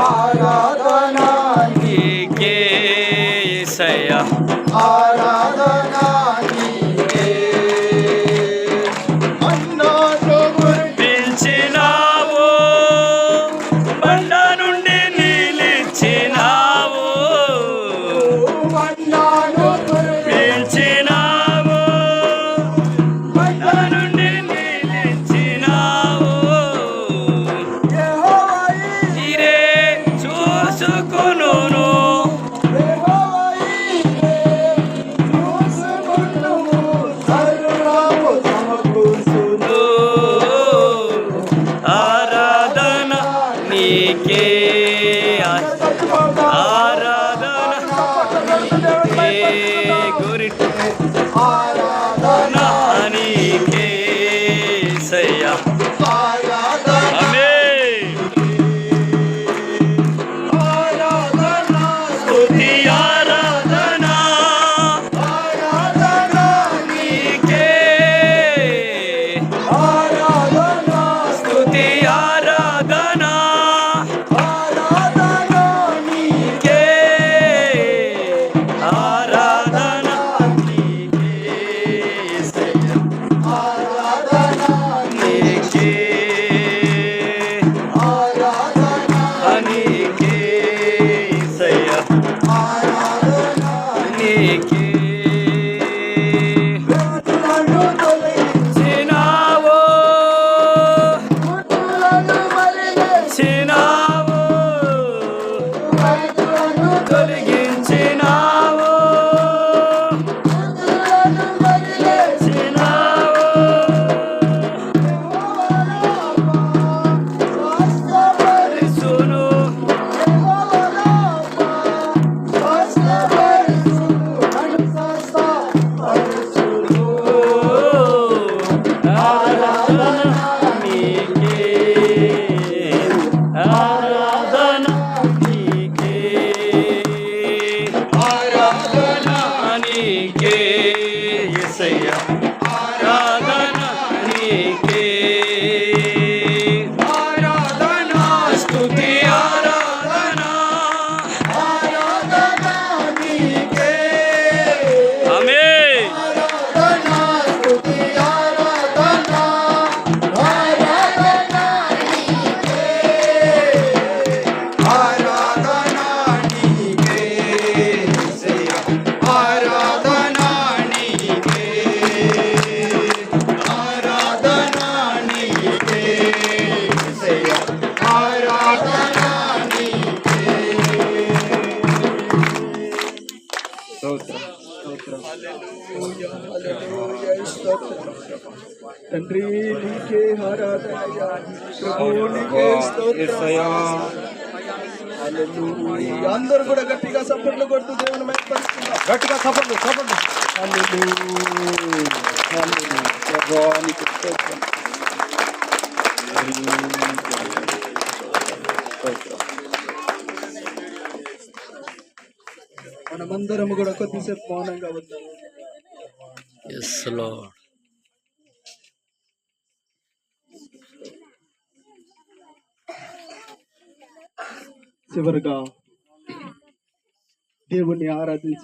ఆరాధనా నీకే యేసయ్యా, ఆరాధనా నీకే. మన్నాను కురిపించినావు, బండ నుండి నీలిచ్చినావు. మన్నాను కురిపించినావు, బండ నుండి నీలిచ్చినావు. ఇరే చూసుకును నీకే ఆరాధన గురిట ఆరాధన నీకే యేసయ్యా, ఆమేన్. ఆరాధన స్తుతి ఆరాధన ఆరాధన నీకే, ఆరాధన స్తుతి ఆరాధన తొలగించినావు, యేసయ్యా, ఆరాధన నీకే, ఆరాధన స్తుతి ఆరాధన ఆరాధన నీకే, ఆమేన్. ఆరాధన స్తుతి ఆరాధన ఆరాధన నీకే, ఆరాధన నీకే యేసయ్యా, ఆరాధన తండ్రి నీకే ఆరాధన, ప్రభు నీకే స్తోత్రం. హల్లెలూయా. అందరూ కూడా గట్టిగా చప్పట్లు కొడుతూ దేవుని మెచ్చుకుంటున్నారు. గట్టిగా చప్పట్లు చప్పట్లు. హల్లెలూయా, హల్లెలూయా. ప్రభువా నీకే స్తోత్రం. మనమందరం కూడా కొద్దిసేపు మౌనంగా ఉంటాం. చివరిగా దేవుణ్ణి ఆరాధించ